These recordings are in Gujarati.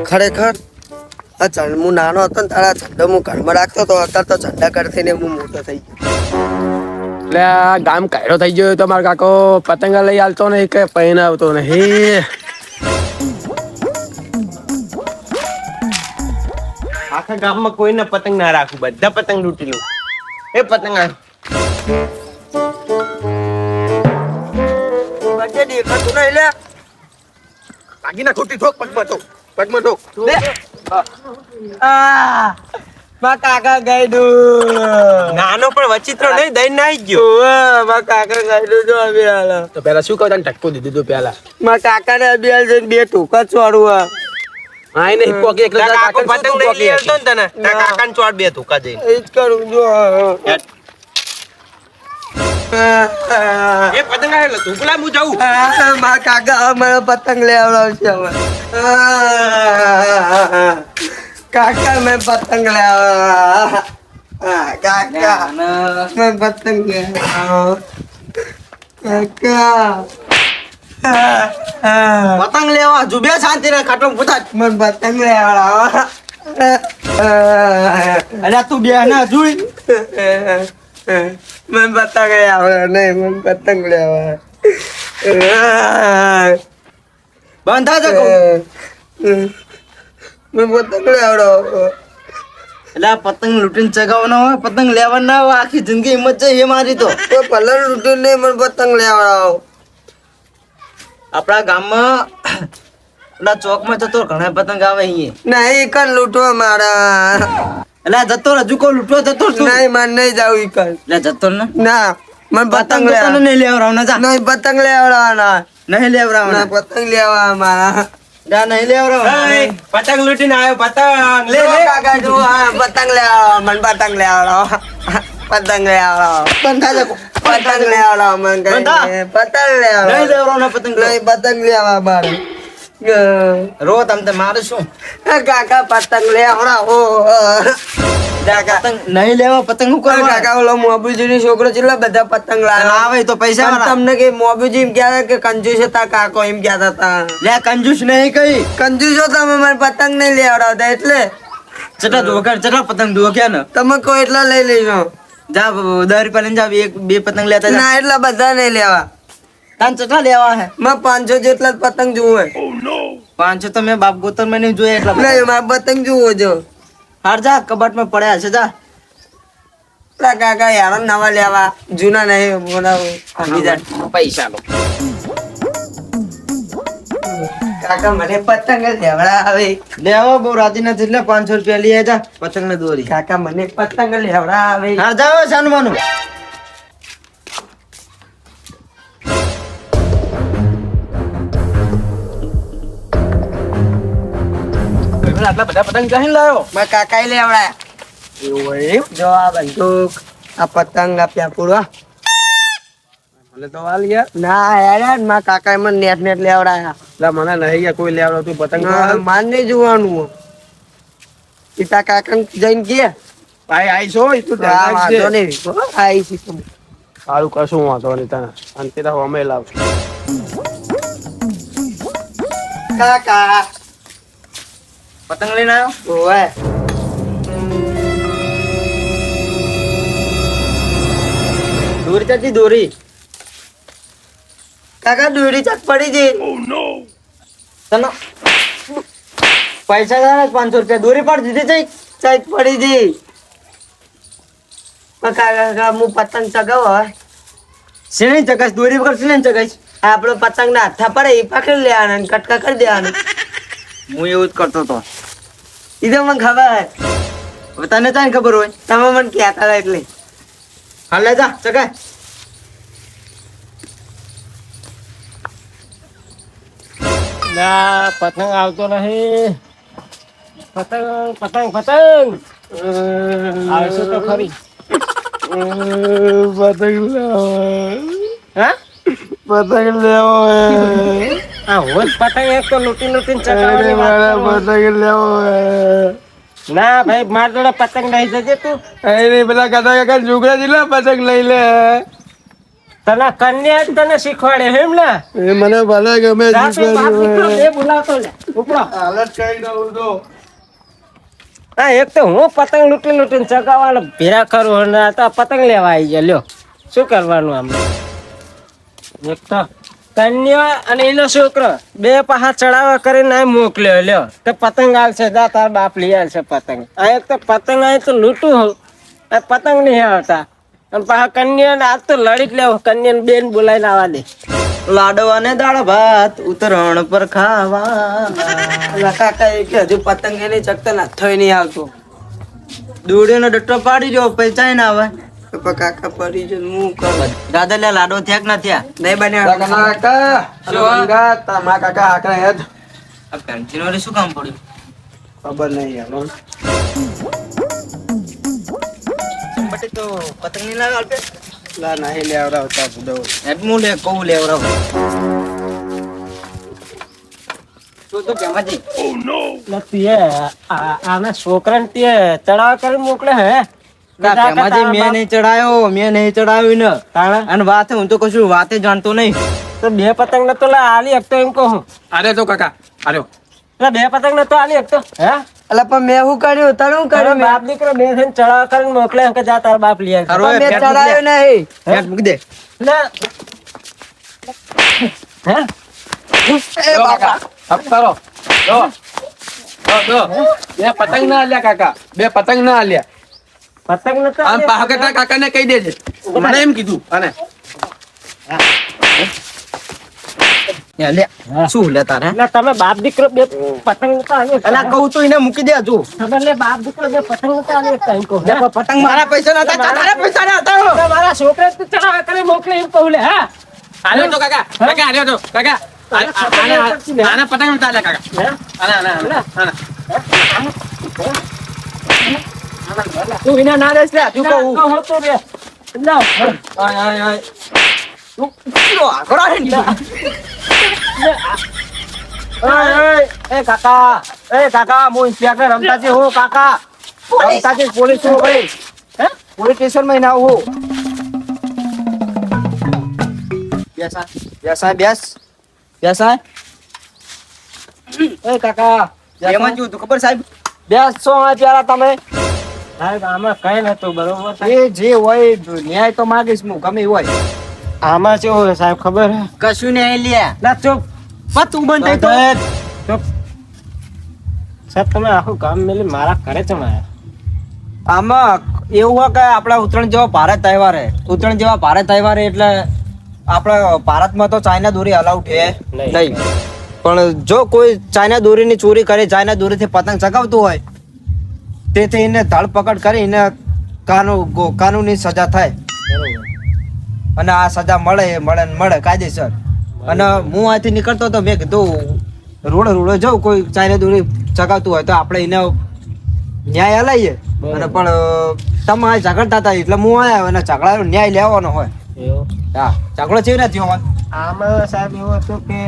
ખરેખર આ ચંડ હું નાનો હતો ને તારા ઝંડો હું ઘરમાં રાખતો તો અત્યારે તો ઝંડા કર થઈને હું મોટો થઈ ગયો. એટલે આ ગામ કાયરો થઈ ગયો તો મારો કાકો પતંગા લઈ આવતો ને કે પહેને આવતો નહીં. આખા ગામમાં કોઈને પતંગ ના રાખું, બધા પતંગ લૂંટી લઉં. એ પતંગ આ બધે દેખાતું નહીં લે. ભાગીના ખોટી ઠોક પગમાં ઠોક, પગમાં ઠોક. મારા કાકા ગાયડું નાનો પણ વચિત્રો નહીં, દઈ નાઈ ગયો. મારા કાકા ગાયડું જો અભી હાલ. તો પેલા શું કહું તને ટક્કો દીધું તું પેલા. મારા કાકા ને અભી હાલ જઈને બે ટૂંકા ચોડવું. હા એને પોકી એકલો તારા કાકો કાકા પતંગ લઈ આવતો ને તને, તારા કાકાને ચોટ બે ધોકા જઈને. એ જ કરું જો. એ પતંગ આવેલો તું પેલા હું જાઉં. મારા કાકા મને પતંગ લેવડાવશે હવે. કાકા મેં પતંગ લેવા. કાકા મેં પતંગ લેવા. કાકા પતંગ લેવા જુબે શાંતિ રે ખાટલો પૂછા. મને પતંગ લેવડાવો. અલ્યા તું બે ના જોઈ. મને પતંગ લેવડાવો નહીં, મને પતંગ લેવા. બંધા છે મને પતંગ લેવડાવો. એટલે પતંગ લૂંટીને ચગાવવાનો હોય, પતંગ લેવા ના હોય, આખી જિંદગી હિંમત છે એ મારી તો. પલર લૂંટીને નહીં, મને પતંગ લેવડાવો. આપણા ગામમાં પેલા ચોકમાં જતો ઘણા પતંગ આવે અહીંયા. નહીં કન લૂંટવા મારા. એટલે જતો હજુ કોઈ લૂંટવા જતો તું. નહીં મને નહીં જાવ ઈકન. એટલે જતો ને ના મને પતંગ પતંગ લેવા. નહીં લેવડાવના જા. નહીં પતંગ લેવડાવવાના. નહીં લેવડાવના. ના પતંગ લેવા મારા. જા નહીં લેવડાવના. પતંગ લૂંટીને આવ્યો પતંગ લે જો કાકા જો આ પતંગ લેવા. મને પતંગ લેવડાવો. પતંગ લેવડાવો. બંધા છે પતંગ લેવડાવો મને કઈ બંધા. નહીં. પતંગ નહીં લેવડાવો. લેવડાવના પતંગ નહીં પતંગ લેવા મારે. રો તમ તે મારે શું કાકા પતંગ લેવડાવો. પતંગ નહીં લેવા પતંગ શું કરવા કાકા ઓલો મોબુજી ની છોકરો કેટલા બધા પતંગ લાવે. આવે તો પૈસા પણ વાળા. તમને કે મોબુજી એમ કહેતા કે કંજૂસ હતા કાકો એમ કહેતા હતા. લે કંજૂસ નહીં કઈ કંજૂસો તમે મને પતંગ નહીં લેવડાવતા એટલે ચટા દોકર ચટા પતંગ દોક્યા ને તમે કોઈ એટલા લઈ લેજો. જા 10 રૂપિયા લઈને જા એક બે પતંગ લેતા જા. ના એટલા બધા નહીં લેવા. તાન ચટા લેવા હે મારે 500 જેટલા જ પતંગ જોવે. 500 તો મેં બાપ ગોતર માં નહીં જોયા એટલા બધા. નહીં મારે પતંગ જોવો જો. હાર જા કબાટમાં પડ્યા છે જા. પેલા કાકા યાર નવા લેવા જૂના નહીં બોલાવો. પૈસા લો કાકા મને પતંગ જ લેવડાવે. લેવો બહુ રાજી નથી એટલે 500 રૂપિયા લઈ જા પતંગ ને દોરી. કાકા મને પતંગ લેવડાવે. હાર જાઓ સાનું માનું. આટલા બધા પતંગ ક્યાં લાવ્યો? મારા કાકા લેવડાયા. જો આ બંદૂક આ પતંગ આપ્યા પૂરા. મને તો વાલ યાર. ના યાર મારા કાકા મને નેટ નેટ લેવડાયા. એટલે મને નહીં યાર કોઈ લેવડો તું પતંગ તો હાલ. માર નહીં જોવાનું. પિતા કાકા જઈને કે ભાઈ આઈશો એ તું વાંધો નહીં. આવીશ તો. સારું કશું વાંધો નહીં તને અંતે તો અમે લાવશું. કાકા પતંગ લઈને આવ્યો ઓય દોરી ચાચી દોરી. કાકા દોરી ચાક પડી જઈ. તને પૈસા થાય 500 રૂપિયા દોરી પાડ દીધી છે. ચાક પડી જઈ. કાકા હું પતંગ ચગાવો. શેની ચકાશ દોરી વગર શેની ચકાશ. આપણો પતંગ ના હાથા પડે એ પકડી લેવાના અને કટકા કરી દેવાના. હું એવું જ કરતો હતો. એ તો મને ખબર. હવે તને ચાને ખબર હોય. તમે મને કહેતા હતા એટલે. હાલ લે જા ચકાય. ના પતંગ આવતો નહીં. પતંગ પતંગ પતંગ આવશે તો ખરી. પતંગ લેવો. હા પતંગ લેવો. આ હોજ પતંગ એક તો લૂંટી લૂંટીને ચકાવવાની વાત કરો. પતંગ લેવો. ના ભાઈ માર જોડે પતંગ લઈ જજે તું. નહીં પેલા કાકા કાકા છોકરા જેટલા પતંગ લઈ લે. તને કન્યા જ તને શીખવાડે એમ ને એ મને ભલે ગમે રાતે બાપ દીકરો બે બોલાવતો લે ઉપડો હાલત કઈ દઉં તો હા એક તો હું પતંગ લૂંટીને ચગાવવાનો ભેરા કરું અને આ તો પતંગ લેવા આવી ગયા લ્યો શું કરવાનું આમ એક તો કન્યા અને એનો છોકરો બે પાહા ચડાવવા કરીને આ મોકલ્યો લ્યો તો પતંગ આવશે જા તાર બાપ લઈ આવશે પતંગ આ એક તો પતંગ અહીં તો લૂંટું હોઉં આ પતંગ નહીં આવતા અને પાછા કન્યા આજ તો લડી જ લેવો કન્યા બેન બોલાવીને આવવા દે લાડવા ને દાળ ભાત ઉતરણ પર ખાવા કાકા એ કે હજુ પતંગ એની ચકતા નાથો નહીં આવતો દોડીનો ડટ્ટો પાડી જો પૈસા ના આવે તો પણ કાકા પડી જો હું કરું દાદા લે લાડો થયા કે ના થયા નહીં બન્યા કાકા મારા કાકા આકડા હેડ આ પેન્સિલ વાળી શું કામ પડ્યું ખબર નહીં યાર બટે તો પતંગ નહીં લાવે અલ્પે લા નહીં લેવડાવતા બધો હું લે કહું લેવરાવ તો કેમાજી નથી આના છોકરાને તે ચડાવવા કરીને મોકલે હે કેમાજી મેં નહીં ચડાવ્યું ને તાણા અને વાત હું તો કશું વાતે જાણતો નહીં તો બે પતંગ નતો લા આલી એકતો એમ કહું અરે તો કાકા અરે એટલે બે પતંગ નતો આલી એકતો હે અલા પણ મેં શું કર્યું તને શું કર્યું બાપ દીકરો બે થઈને ચડાવવા કરીને મોકલે એમ કે જા તાર બાપ લઈ આવશે. તારો મેં પેટ ચડાવ્યું નહીં પેટ મૂકી દે લે હે એ બાપા હપ્તારો બે પતંગ ના આલ્યા કાકા બે પતંગ ના આલ્યા પતંગ નતો આમ આલી. પાહકટા કાકાને કહી દેજે મને એમ કીધું અને લે શું લે તારે એટલે તમે બાપ દીકરો બે પતંગ નતો આલી. અલા કહું તો એને મૂકી દે હજુ ખબર લે બાપ દીકરો બે પતંગ નતો આલી એકતા એમ કહું. હે? પતંગ મારા પૈસા ના હતા તારા પૈસા ના હતા તો મારા છોકરા ચડાવવા કરીને મોકલે એમ કહું લે હા આલ્યો તો કાકા કાકા આલ્યો તો કાકા આના પતંગ નતા આલ્યા કાકા હે? આના તું વિના ના રહેશ લે તું કહું કહું તો રે લાવ આય આય આય તું કીધો આગળ આવે ને એ કાકા હું ઇન્સ્પેક્ટર રમતાજી હું કાકા રમતાજી પોલીસ છું ભાઈ હે પોલીસ સ્ટેશન માં ના આવું બેસા એ કાકા એમાં શું તું ખબર સાહેબ બેસો પ્યારા તમે સાહેબ આમાં કઈ નતું બરોબર એ જે હોય ન્યાય તો માંગીશ હું ગમે એ હોય આમાં શું હોય સાહેબ ખબર હે કશું નહીં લ્યા ના ચૂપ પણ તું બંધ થઈ તો ચૂપ સાહેબ તમે આખું કામ મેલી મારા ઘરે ચમ આયા આમાં એવું હોય કે આપણા ઉત્તરાયણ જેવા ભારત તહેવાર હે ઉત્તરાયણ જેવા ભારત તહેવાર હે એટલે આપણા ભારતમાં તો ચાઇના દોરી અલાઉડ છે નહીં પણ જો કોઈ ચાઇના દોરીની ચોરી કરે ચાઇના દોરીથી પતંગ ચગાવતું હોય તેથી એને ધરપકડ કરી એને કાનૂની સજા થાય અને આ સજા મળે કાયદેસર અને હું અહીંથી નીકળતો તો મેં કીધું રોડે જાઉં કોઈ ચાઇના દોરી ચગાવતું હોય તો આપણે એને ન્યાય હલાવીએ અને પણ તમે આ ઝઘડતા હતા એટલે હું આવ્યો અને ઝઘડાનો ન્યાય લેવાનો હોય એવું હા ઝઘડો છે ને થયો હોય આમાં સાહેબ એવું હતું કે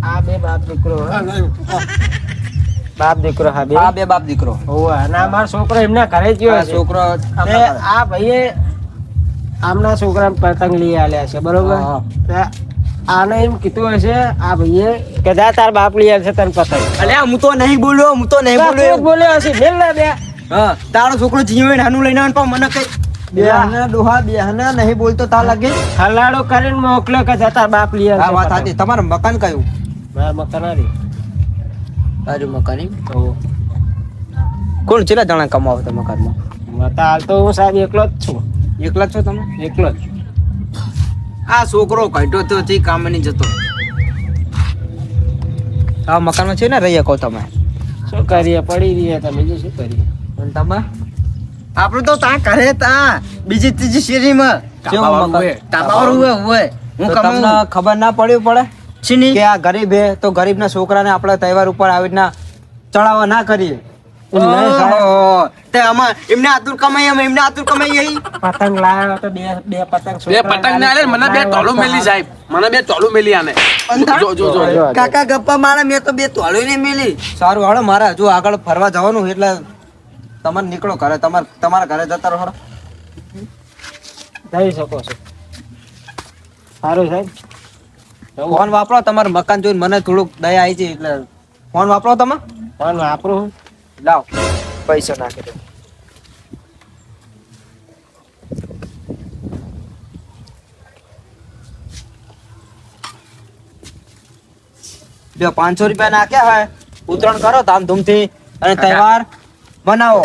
આ બે બાપ દીકરો બાપ દીકરો હા બે આ બે બાપ દીકરો હોવે અને આ મારો છોકરો એમના ઘરે જ ગયો આ છે. છોકરો તે આ ભાઈએ આમના છોકરા પતંગ લઈ આલ્યા છે બરોબર હા. તે આને એમ કીધું હશે આ ભાઈએ કે જા તાર બાપ લઈ આવશે તને પતંગ અલ્યા હું તો નહીં બોલ્યો તું જ બોલ્યો હશે મેલ ના બે હા તારો છોકરો જીવે નાનું લઈને આવે પણ મને કઈ બેહના ડોહા બેહના નહીં બોલતો તા લાગે હલાડો કરીને મોકલ્યો કે જા તાર બાપ લઈ આ આવશે વાત પતંગ. સાચી તમારું મકાન કયું મારા મકાન આવી તારું મકાન કોણ કેટલા જણા કમાવો તમે મકાનમાં મતા હાલ તો હું સાહેબ એકલો જ છું એકલા જ છો તમે એકલો જ આ છોકરો કઢો તો તે કામ નહીં જતો આ મકાનમાં છે ને રહી શકો તમે શું કરીએ પડી રહીએ તમે બીજું શું કરીએ અને તમે આપણે તો ત્યાં કરે ત્યાં બીજી ત્રીજી શેરીમાં ધાબાવાળું હોય. ધાબાવાળું હોય હું તમને ખબર ના પડ્યું પડે કે આ ગરીબ હે તો ગરીબના છોકરાને આપણા તહેવાર ઉપર આવી રીતના ચડાવવા ના કરીએ તે આમાં એમને આતુર કમાઈ એમને આતુર કમાઈ આવી પતંગ લાવ્યો તો બે પતંગ બે પતંગ ના આલે મને બે ટોલું મેલી સાહેબ મને બે ટોલું મેલી આને જો જો જો કાકા ગપ્પા મારા મેં તો બે તોડ્યું નહીં મેલી સારું હાલો મારે હજુ આગળ ફરવા જવાનું એટલે તમારે નીકળો ઘરે તમારા ઘરે જતા રહો જઈ શકો છો સારું સાહેબ ફોન વાપરો, તમારું મકાન જોઈને મને થોડુંક દયા આવી છે એટલે ફોન વાપરો તમે. ફોન વાપરું લાવ પૈસા નાખી દો. જો 500 રૂપિયા નાખ્યા હોય, ઉત્તરાયણ કરો ધામધૂમથી અને તહેવાર મનાવો.